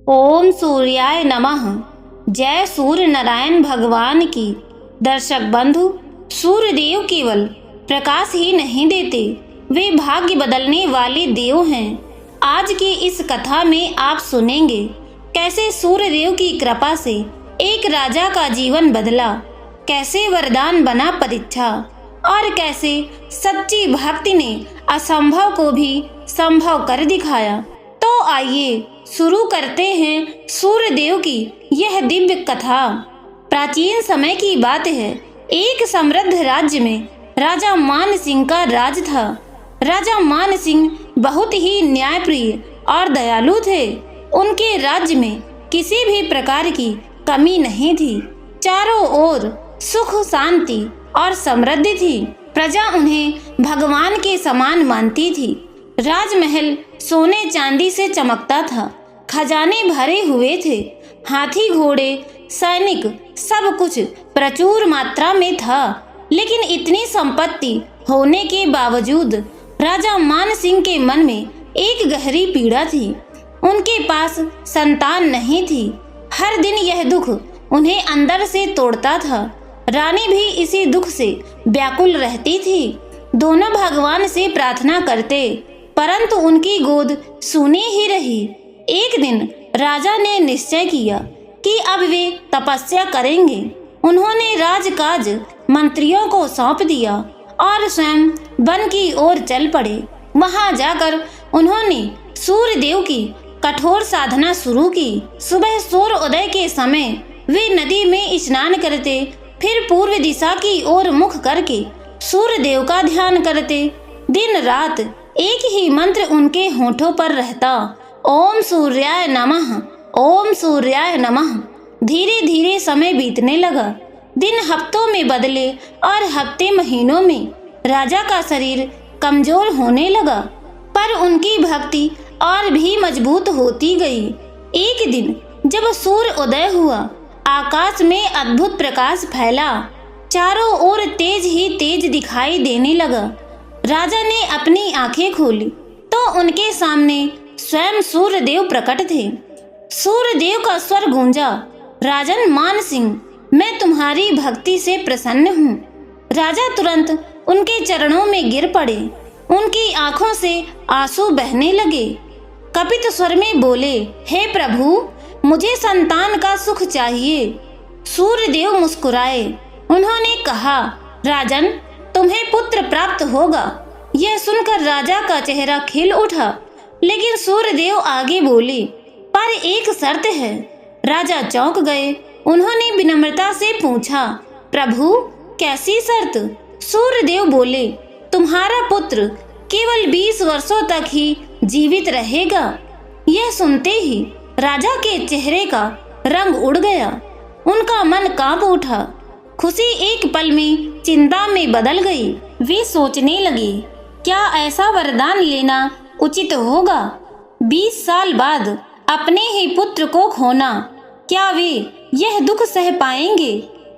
ओम सूर्याय नमः। जय सूर्य नारायण भगवान की। दर्शक बंधु, सूर्य देव केवल प्रकाश ही नहीं देते, वे भाग्य बदलने वाले देव हैं। आज की इस कथा में आप सुनेंगे कैसे सूर्य देव की कृपा से एक राजा का जीवन बदला, कैसे वरदान बना परीक्षा, और कैसे सच्ची भक्ति ने असंभव को भी संभव कर दिखाया। तो आइए शुरू करते हैं सूर्य देव की यह दिव्य कथा। प्राचीन समय की बात है, एक समृद्ध राज्य में राजा मान सिंह का राज था। राजा मान सिंह बहुत ही न्यायप्रिय और दयालु थे। उनके राज्य में किसी भी प्रकार की कमी नहीं थी। चारों ओर सुख, शांति और समृद्धि थी। प्रजा उन्हें भगवान के समान मानती थी। राजमहल सोने चांदी से चमकता था, खजाने भरे हुए थे, हाथी घोड़े सैनिक सब कुछ प्रचुर मात्रा में था। लेकिन इतनी संपत्ति होने के बावजूद राजा मान सिंह के मन में एक गहरी पीड़ा थी। उनके पास संतान नहीं थी। हर दिन यह दुख उन्हें अंदर से तोड़ता था। रानी भी इसी दुख से व्याकुल रहती थी। दोनों भगवान से प्रार्थना करते, परंतु उनकी गोद सूनी ही रही। एक दिन राजा ने निश्चय किया कि अब वे तपस्या करेंगे। उन्होंने राजकाज मंत्रियों को सौंप दिया और स्वयं वन की ओर चल पड़े। वहां जाकर उन्होंने सूर्य देव की कठोर साधना शुरू की। सुबह सूर्योदय के समय वे नदी में स्नान करते, फिर पूर्व दिशा की ओर मुख करके सूर्य देव का ध्यान करते। दिन रात एक ही मंत्र उनके होठों पर रहता, ओम सूर्याय नमः, ओम सूर्याय नमः। धीरे धीरे समय बीतने लगा। दिन हफ्तों में बदले और हफ्ते महीनों में। राजा का शरीर कमजोर होने लगा, पर उनकी भक्ति और भी मजबूत होती गई। एक दिन जब सूर्य उदय हुआ, आकाश में अद्भुत प्रकाश फैला। चारों ओर तेज ही तेज दिखाई देने लगा। राजा ने अपनी आंखें खोली तो उनके सामने स्वयं सूर्य देव प्रकट थे। सूर्य देव का स्वर गूंजा, राजन मान सिंह, मैं तुम्हारी भक्ति से प्रसन्न हूँ। राजा तुरंत उनके चरणों में गिर पड़े। उनकी आंखों से आंसू बहने लगे। कपित स्वर में बोले, हे प्रभु, मुझे संतान का सुख चाहिए। सूर्य देव मुस्कुराए। उन्होंने कहा, राजन, तुम्हें पुत्र प्राप्त होगा। यह सुनकर राजा का चेहरा खिल उठा। लेकिन सूर्य देव आगे बोले, पर एक शर्त है। राजा चौंक गए। उन्होंने विनम्रता से पूछा, प्रभु, कैसी शर्त? सूर्य देव बोले, तुम्हारा पुत्र केवल 20 वर्षों तक ही जीवित रहेगा। यह सुनते ही राजा के चेहरे का रंग उड़ गया। उनका मन कांप उठा। खुशी एक पल में चिंता में बदल गई। वे सोचने लगे, क्या ऐसा वरदान लेना उचित होगा? 20 साल बाद अपने ही पुत्र को खोना, क्या वे यह दुख सह पाएंगे?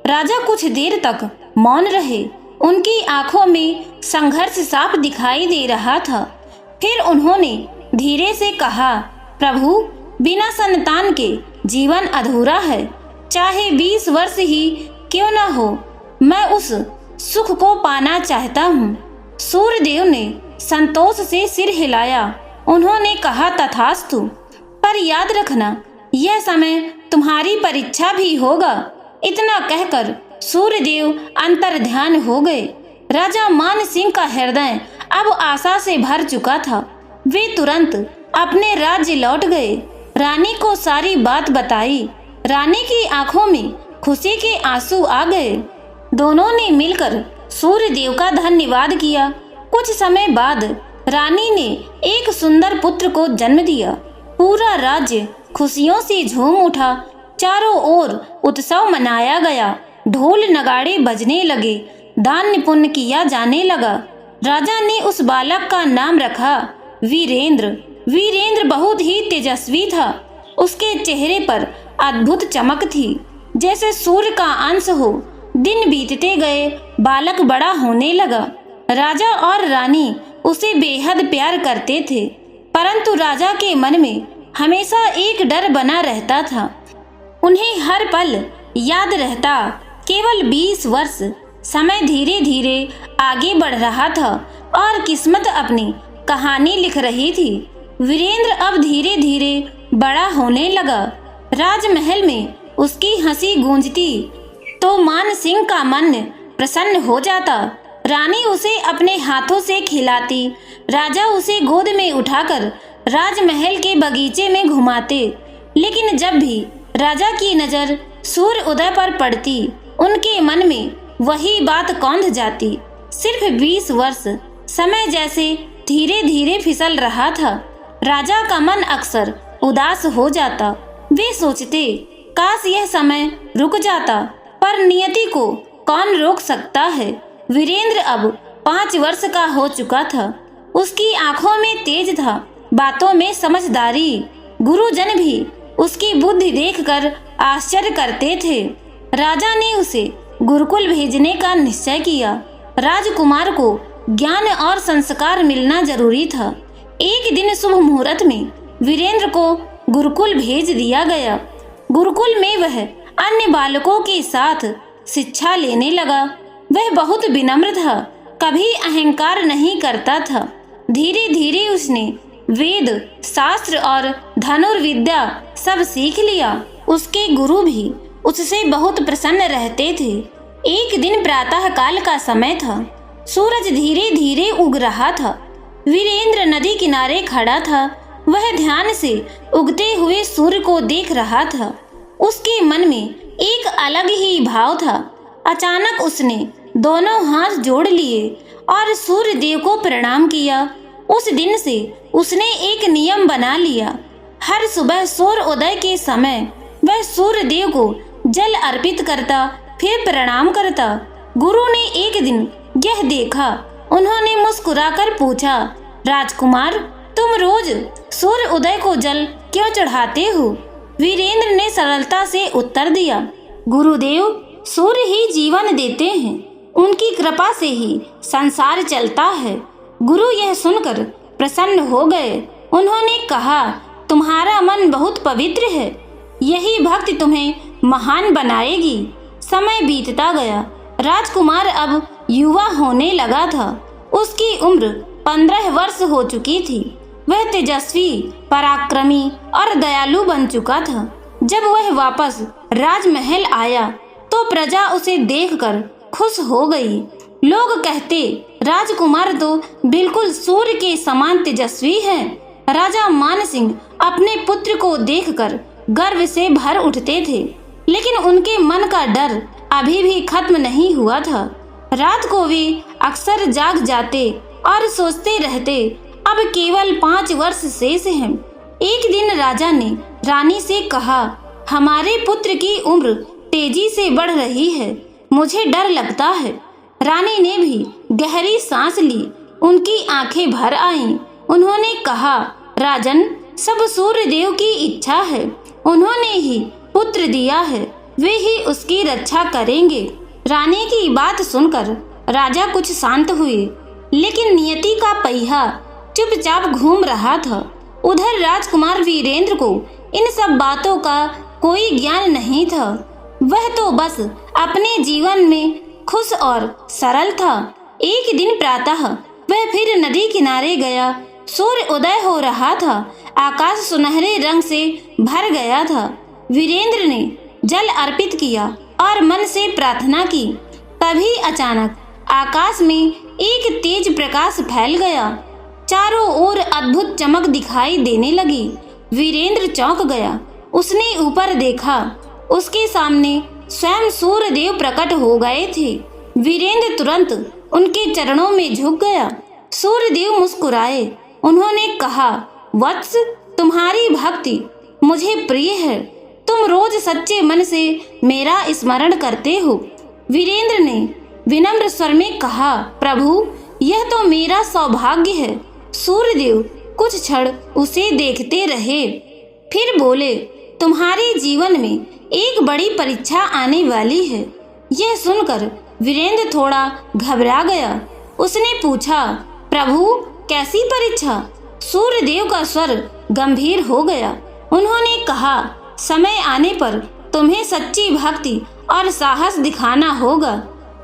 राजा कुछ देर तक मौन रहे। उनकी आंखों में संघर्ष साफ दिखाई दे रहा था। फिर उन्होंने धीरे से कहा, प्रभु, बिना संतान के जीवन अधूरा है। चाहे 20 वर्ष ही क्यों न हो, मैं उस सुख को पाना चाहता हूँ। सूर्य देव ने संतोष से सिर हिलाया। उन्होंने कहा, तथास्तु, पर याद रखना, यह समय तुम्हारी परीक्षा भी होगा। इतना कहकर सूर्य देव अंतर्ध्यान हो गए। राजा मान सिंह का हृदय अब आशा से भर चुका था। वे तुरंत अपने राज्य लौट गए। रानी को सारी बात बताई। रानी की आंखों में खुशी के आंसू आ गए। दोनों ने मिलकर सूर्य देव का धन्यवाद किया। कुछ समय बाद रानी ने एक सुंदर पुत्र को जन्म दिया। पूरा राज्य खुशियों से झूम उठा। चारों ओर उत्सव मनाया गया। ढोल नगाड़े बजने लगे। दान पुण्य किया जाने लगा। राजा ने उस बालक का नाम रखा वीरेंद्र। वीरेंद्र बहुत ही तेजस्वी था। उसके चेहरे पर अद्भुत चमक थी, जैसे सूर्य का अंश हो। दिन बीतते गए, बालक बड़ा होने लगा। राजा और रानी उसे बेहद प्यार करते थे, परंतु राजा के मन में हमेशा एक डर बना रहता था। उन्हें हर पल याद रहता, केवल 20 वर्ष। समय धीरे धीरे आगे बढ़ रहा था और किस्मत अपनी कहानी लिख रही थी। वीरेंद्र अब धीरे धीरे बड़ा होने लगा। राजमहल में उसकी हंसी गूंजती तो मान सिंह का मन प्रसन्न हो जाता। रानी उसे अपने हाथों से खिलाती, राजा उसे गोद में उठाकर राजमहल के बगीचे में घुमाते। लेकिन जब भी राजा की नजर सूर्य उदय पर पड़ती, उनके मन में वही बात कौंध जाती। सिर्फ 20 वर्ष, समय जैसे धीरे धीरे फिसल रहा था। राजा का मन अक्सर उदास हो जाता। वे सोचते, काश यह समय रुक जाता, पर नियति को कौन रोक सकता है। वीरेंद्र अब 5 वर्ष का हो चुका था। उसकी आंखों में तेज था, बातों में समझदारी। गुरुजन भी उसकी बुद्धि देखकर आश्चर्य करते थे। राजा ने उसे गुरुकुल भेजने का निश्चय किया। राजकुमार को ज्ञान और संस्कार मिलना जरूरी था। एक दिन शुभ मुहूर्त में वीरेंद्र को गुरुकुल भेज दिया गया। गुरुकुल में वह अन्य बालकों के साथ शिक्षा लेने लगा। वह बहुत विनम्र था, कभी अहंकार नहीं करता था। धीरे धीरे उसने वेद, शास्त्र और धनुर्विद्या सब सीख लिया। उसके गुरु भी उससे बहुत प्रसन्न रहते थे। एक दिन प्रातः काल का समय था। सूरज धीरे धीरे उग रहा था। वीरेंद्र नदी किनारे खड़ा था। वह ध्यान से उगते हुए सूर्य को देख रहा था। उसके मन में एक अलग ही भाव था। अचानक उसने दोनों हाथ जोड़ लिए और सूर्य देव को प्रणाम किया। उस दिन से उसने एक नियम बना लिया। हर सुबह सूर्य उदय के समय वह सूर्य देव को जल अर्पित करता, फिर प्रणाम करता। गुरु ने एक दिन यह देखा। उन्होंने मुस्कुराकर पूछा, राजकुमार, तुम रोज सूर्य उदय को जल क्यों चढ़ाते हो? वीरेंद्र ने सरलता से उत्तर दिया, गुरुदेव, सूर्य ही जीवन देते हैं, उनकी कृपा से ही संसार चलता है। गुरु यह सुनकर प्रसन्न हो गए। उन्होंने कहा, तुम्हारा मन बहुत पवित्र है, यही भक्ति तुम्हें महान बनाएगी। समय बीतता गया। राजकुमार अब युवा होने लगा था। उसकी उम्र 15 वर्ष हो चुकी थी। वह तेजस्वी, पराक्रमी और दयालु बन चुका था। जब वह वापस राजमहल आया तो प्रजा उसे देखकर खुश हो गई। लोग कहते, राजकुमार तो बिल्कुल सूर्य के समान तेजस्वी है। राजा मान सिंह अपने पुत्र को देखकर गर्व से भर उठते थे, लेकिन उनके मन का डर अभी भी खत्म नहीं हुआ था। रात को वे अक्सर जाग जाते और सोचते रहते, अब केवल 5 वर्ष शेष हैं। एक दिन राजा ने रानी से कहा, हमारे पुत्र की उम्र तेजी से बढ़ रही है, मुझे डर लगता है। रानी ने भी गहरी सांस ली। उनकी आंखें भर आईं। उन्होंने कहा, राजन, सब सूर्य देव की इच्छा है। उन्होंने ही पुत्र दिया है, वे ही उसकी रक्षा करेंगे। रानी की बात सुनकर राजा कुछ शांत हुए, लेकिन नियति का पहिया चुपचाप घूम रहा था। उधर राजकुमार वीरेंद्र को इन सब बातों का कोई ज्ञान नहीं था। वह तो बस अपने जीवन में खुश और सरल था। एक दिन प्रातः वह फिर नदी किनारे गया। सूर्य उदय हो रहा था। आकाश सुनहरे रंग से भर गया था। वीरेंद्र ने जल अर्पित किया और मन से प्रार्थना की। तभी अचानक आकाश में एक तेज प्रकाश फैल गया। चारों ओर अद्भुत चमक दिखाई देने लगी। वीरेंद्र चौंक गया। उसने ऊपर देखा। उसके सामने स्वयं सूर्य देव प्रकट हो गए थे। वीरेंद्र तुरंत उनके चरणों में झुक गया। सूर्य देव मुस्कुराए। उन्होंने कहा, वत्स, तुम्हारी भक्ति मुझे प्रिय है। तुम रोज सच्चे मन से मेरा स्मरण करते हो। वीरेंद्र ने विनम्र स्वर में कहा, प्रभु, यह तो मेरा सौभाग्य है। सूर्यदेव कुछ क्षण उसे देखते रहे, फिर बोले, तुम्हारे जीवन में एक बड़ी परीक्षा आने वाली है। यह सुनकर वीरेंद्र थोड़ा घबरा गया। उसने पूछा, प्रभु, कैसी परीक्षा? सूर्यदेव का स्वर गंभीर हो गया। उन्होंने कहा, समय आने पर तुम्हें सच्ची भक्ति और साहस दिखाना होगा,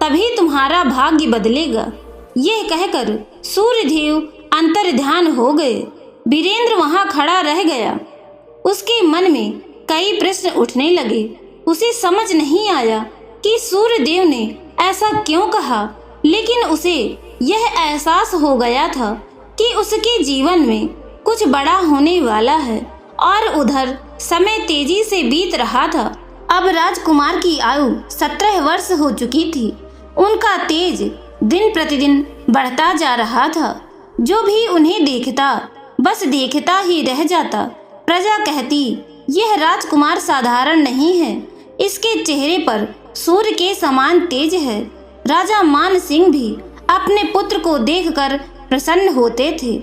तभी तुम्हारा भाग्य बदलेगा। यह कहकर सूर्यदेव अंतर्ध्यान हो गए। वीरेंद्र वहां खड़ा रह गया। उसके मन में कई प्रश्न उठने लगे। उसे समझ नहीं आया कि सूर्यदेव ने ऐसा क्यों कहा, लेकिन उसे यह एहसास हो गया था कि उसके जीवन में कुछ बड़ा होने वाला है। और उधर समय तेजी से बीत रहा था। अब राजकुमार की आयु 17 वर्ष हो चुकी थी। उनका तेज दिन प्रतिदिन बढ़ता जा रहा था। जो भी उन्हें देखता बस देखता ही रह जाता। प्रजा कहती, यह राजकुमार साधारण नहीं है, इसके चेहरे पर सूर्य के समान तेज है। राजा मान सिंह भी अपने पुत्र को देखकर प्रसन्न होते थे,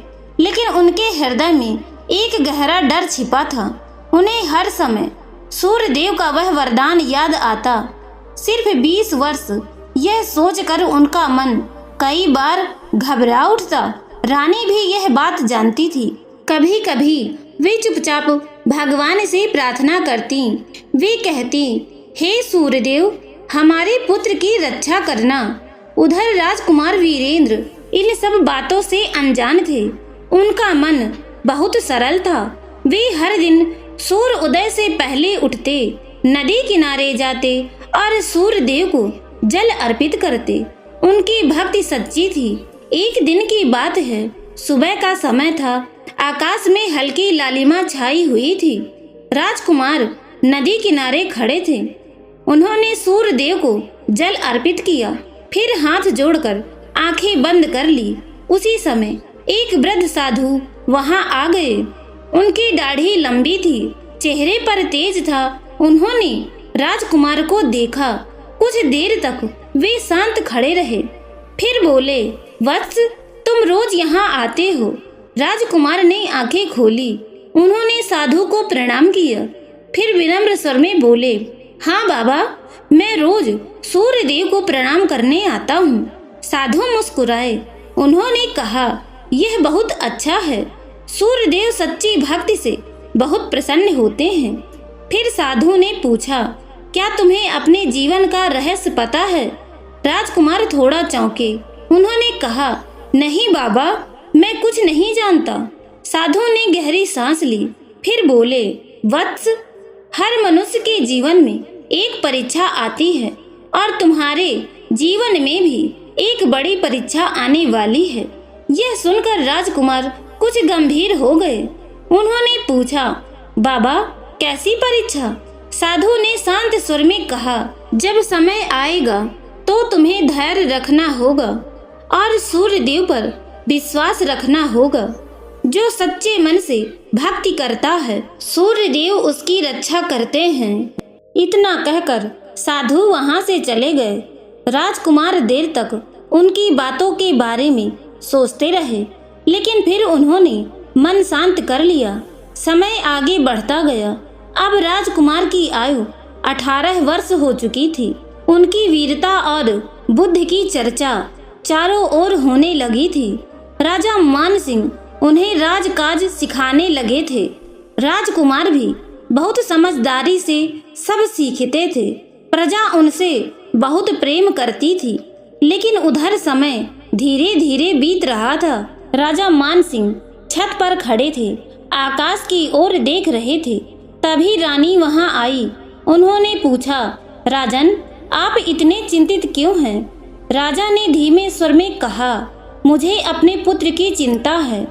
लेकिन उनके हृदय में एक गहरा डर छिपा था। उन्हें हर समय सूर्यदेव का वह वरदान याद आता। सिर्फ 20 वर्ष, यह सोचकर उनका मन कई बार घबरा उठता। रानी भी यह बात जानती थी। कभी कभी वे चुपचाप भगवान से प्रार्थना करती। वे कहती, हे सूर्यदेव, हमारे पुत्र की रक्षा करना। उधर राजकुमार वीरेंद्र इन सब बातों से अनजान थे। उनका मन बहुत सरल था। वे हर दिन सूर्य उदय से पहले उठते, नदी किनारे जाते और सूर्यदेव को जल अर्पित करते। उनकी भक्ति सच्ची थी। एक दिन की बात है, सुबह का समय था। आकाश में हल्की लालिमा छाई हुई थी। राजकुमार नदी किनारे खड़े थे। उन्होंने सूर्यदेव को जल अर्पित किया, फिर हाथ जोड़कर आंखें बंद कर ली। उसी समय एक वृद्ध साधु वहां आ गए। उनकी दाढ़ी लंबी थी, चेहरे पर तेज था। उन्होंने राजकुमार को देखा। कुछ देर तक वे शांत खड़े रहे, फिर बोले, वत्स, तुम रोज यहाँ आते हो? राजकुमार ने आंखें खोली। उन्होंने साधु को प्रणाम किया, फिर विनम्र स्वर में बोले, हाँ बाबा, मैं रोज सूर्यदेव को प्रणाम करने आता हूँ। साधु मुस्कुराए। उन्होंने कहा, यह बहुत अच्छा है। सूर्यदेव सच्ची भक्ति से बहुत प्रसन्न होते हैं। फिर साधु ने पूछा, क्या तुम्हें अपने जीवन का रहस्य पता है? राजकुमार थोड़ा चौंके। उन्होंने कहा, नहीं बाबा, मैं कुछ नहीं जानता। साधु ने गहरी सांस ली, फिर बोले, वत्स, हर मनुष्य के जीवन में एक परीक्षा आती है और तुम्हारे जीवन में भी एक बड़ी परीक्षा आने वाली है। यह सुनकर राजकुमार कुछ गंभीर हो गए। उन्होंने पूछा, बाबा, कैसी परीक्षा? साधु ने शांत स्वर में कहा, जब समय आएगा तो तुम्हें धैर्य रखना होगा और सूर्यदेव पर विश्वास रखना होगा। जो सच्चे मन से भक्ति करता है, सूर्यदेव उसकी रक्षा करते हैं। इतना कहकर साधु वहां से चले गए। राजकुमार देर तक उनकी बातों के बारे में सोचते रहे, लेकिन फिर उन्होंने मन शांत कर लिया। समय आगे बढ़ता गया। अब राजकुमार की आयु 18 वर्ष हो चुकी थी। उनकी वीरता और बुद्धि की चर्चा चारों ओर होने लगी थी। राजा मान सिंह उन्हें राजकाज सिखाने लगे थे। राजकुमार भी बहुत समझदारी से सब सीखते थे। प्रजा उनसे बहुत प्रेम करती थी, लेकिन उधर समय धीरे धीरे बीत रहा था। राजा मान सिंह छत पर खड़े थे, आकाश की ओर देख रहे थे। तभी रानी वहां आई। उन्होंने पूछा, राजन, आप इतने चिंतित क्यों हैं? राजा ने धीमे स्वर में कहा, मुझे अपने पुत्र की चिंता है।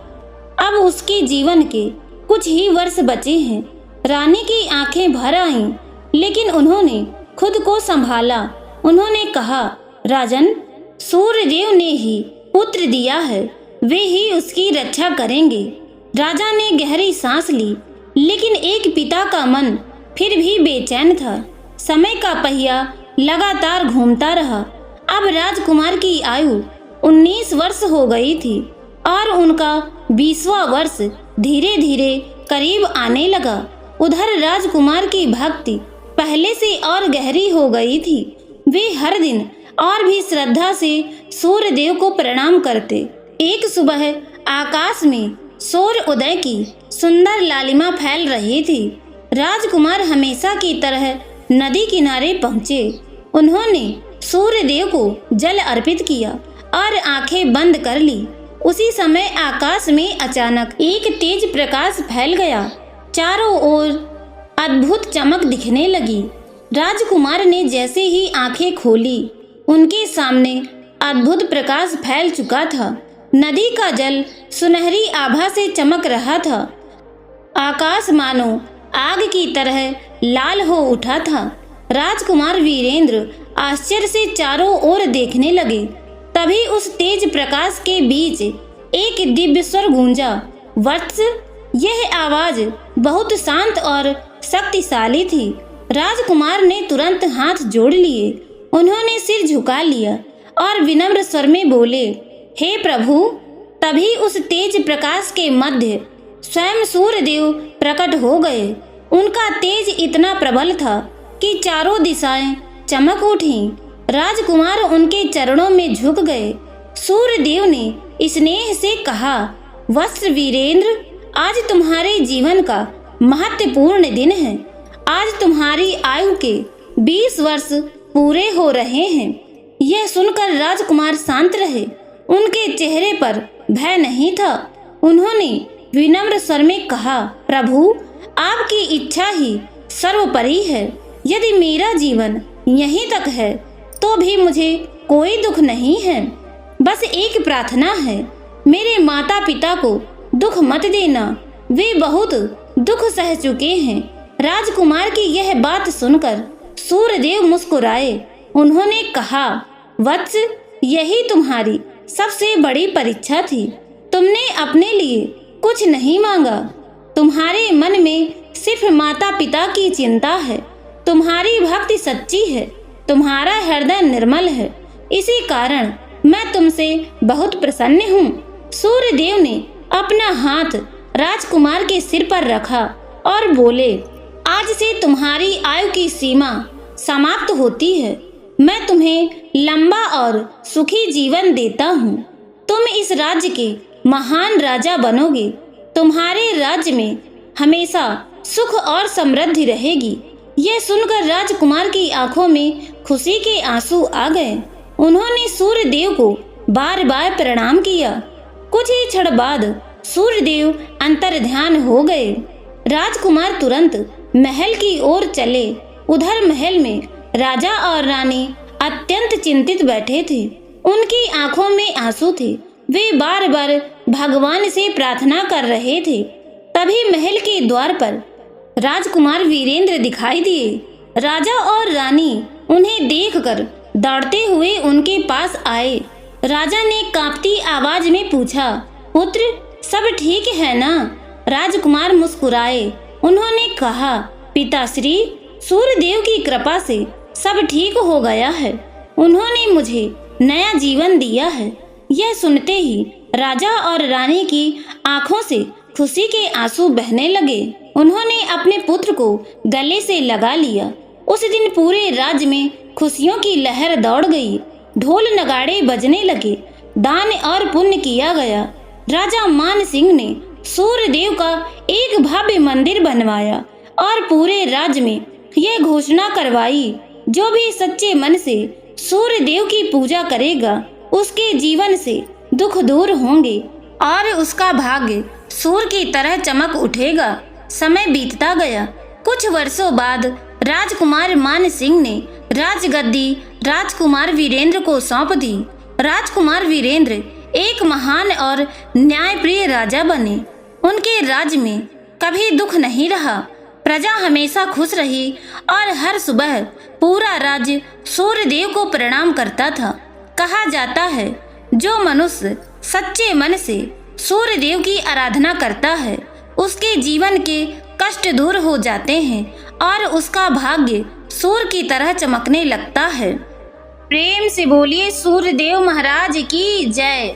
अब उसके जीवन के कुछ ही वर्ष बचे हैं। रानी की आंखें भर आईं, लेकिन उन्होंने खुद को संभाला। उन्होंने कहा, राजन, सूर्यदेव ने ही पुत्र दिया है, वे ही उसकी रक्षा करेंगे। राजा ने गहरी सांस ली, लेकिन एक पिता का मन फिर भी बेचैन था। समय का पहिया लगातार घूमता रहा। अब राजकुमार की आयु 19 वर्ष हो गई थी और उनका 20वां वर्ष धीरे धीरे करीब आने लगा। उधर राजकुमार की भक्ति पहले से और गहरी हो गई थी। वे हर दिन और भी श्रद्धा से सूर्यदेव को प्रणाम करते। एक सुबह आकाश में सूर्य उदय की सुंदर लालिमा फैल रही थी। राजकुमार हमेशा की तरह नदी किनारे पहुँचे। उन्होंने सूर्यदेव को जल अर्पित किया और आंखें बंद कर ली। उसी समय आकाश में अचानक एक तेज प्रकाश फैल गया। चारों ओर अद्भुत चमक दिखने लगी। राजकुमार ने जैसे ही आंखें खोली, उनके सामने अद्भुत प्रकाश फैल चुका था। नदी का जल सुनहरी आभा से चमक रहा था। आकाश मानो आग की तरह लाल हो उठा था। राजकुमार वीरेंद्र आश्चर्य से चारों ओर देखने लगे। तभी उस तेज प्रकाश के बीच एक दिव्य स्वर गूंजा, वत्स। यह आवाज बहुत शांत और शक्तिशाली थी। राजकुमार ने तुरंत हाथ जोड़ लिए। उन्होंने सिर झुका लिया और विनम्र स्वर में बोले, हे प्रभु। तभी उस तेज प्रकाश के मध्य स्वयं सूर्यदेव प्रकट हो गए। उनका तेज इतना प्रबल था कि चारों दिशाएं चमक उठी। राजकुमार उनके चरणों में झुक गए। सूर्यदेव ने स्नेह से कहा, वत्स वीरेंद्र, आज तुम्हारे जीवन का महत्वपूर्ण दिन है। आज तुम्हारी आयु के 20 वर्ष पूरे हो रहे हैं। यह सुनकर राजकुमार शांत रहे। उनके चेहरे पर भय नहीं था। उन्होंने विनम्र स्वर में कहा, प्रभु, आपकी इच्छा ही सर्वोपरि है। यदि मेरा जीवन यहीं तक है तो भी मुझे कोई दुख नहीं है। बस एक प्रार्थना है, मेरे माता पिता को दुख मत देना। वे बहुत दुख सह चुके हैं। राजकुमार की यह बात सुनकर सूर्यदेव मुस्कुराए। उन्होंने कहा, वत्स, यही तुम्हारी सबसे बड़ी परीक्षा थी। तुमने अपने लिए कुछ नहीं मांगा। तुम्हारे मन में सिर्फ माता पिता की चिंता है। तुम्हारी भक्ति सच्ची है। तुम्हारा हृदय निर्मल है। इसी कारण मैं तुमसे बहुत प्रसन्न हूँ। सूर्यदेव ने अपना हाथ राजकुमार के सिर पर रखा और बोले, आज से तुम्हारी आयु की सीमा समाप्त होती है। मैं तुम्हें लंबा और सुखी जीवन देता हूँ। तुम इस राज्य के महान राजा बनोगे। तुम्हारे राज्य में हमेशा सुख और समृद्धि रहेगी। यह सुनकर राजकुमार की आंखों में खुशी के आंसू आ गए। उन्होंने सूर्यदेव को बार बार प्रणाम किया। कुछ ही क्षण बाद सूर्यदेव अंतर्ध्यान हो गए। राजकुमार तुरंत महल की ओर चले। उधर महल में राजा और रानी अत्यंत चिंतित बैठे थे। उनकी आंखों में आंसू थे। वे बार बार भगवान से प्रार्थना कर रहे थे। तभी महल के द्वार पर राजकुमार वीरेंद्र दिखाई दिए। राजा और रानी उन्हें देखकर दौड़ते हुए उनके पास आए। राजा ने कांपती आवाज में पूछा, पुत्र, सब ठीक है ना? राजकुमार मुस्कुराए। उन्होंने कहा, पिताश्री, सूर्यदेव की कृपा से सब ठीक हो गया है। उन्होंने मुझे नया जीवन दिया है। यह सुनते ही राजा और रानी की आंखों से खुशी के आंसू बहने लगे। उन्होंने अपने पुत्र को गले से लगा लिया। उस दिन पूरे राज्य में खुशियों की लहर दौड़ गई। ढोल नगाड़े बजने लगे। दान और पुण्य किया गया। राजा मान सिंह ने सूर्यदेव का एक भव्य मंदिर बनवाया और पूरे राज्य में यह घोषणा करवाई, जो भी सच्चे मन से सूर्यदेव की पूजा करेगा, उसके जीवन से दुख दूर होंगे और उसका भाग्य सूर्य की तरह चमक उठेगा। समय बीतता गया। कुछ वर्षों बाद राजकुमार मान सिंह ने राजगद्दी राजकुमार वीरेंद्र को सौंप दी। राजकुमार वीरेंद्र एक महान और न्यायप्रिय राजा बने। उनके राज्य में कभी दुख नहीं रहा। प्रजा हमेशा खुश रही और हर सुबह पूरा राज्य सूर्यदेव को प्रणाम करता था। कहा जाता है, जो मनुष्य सच्चे मन से सूर्यदेव की आराधना करता है, उसके जीवन के कष्ट दूर हो जाते हैं और उसका भाग्य सूर्य की तरह चमकने लगता है। प्रेम से बोलिए सूर्यदेव महाराज की जय।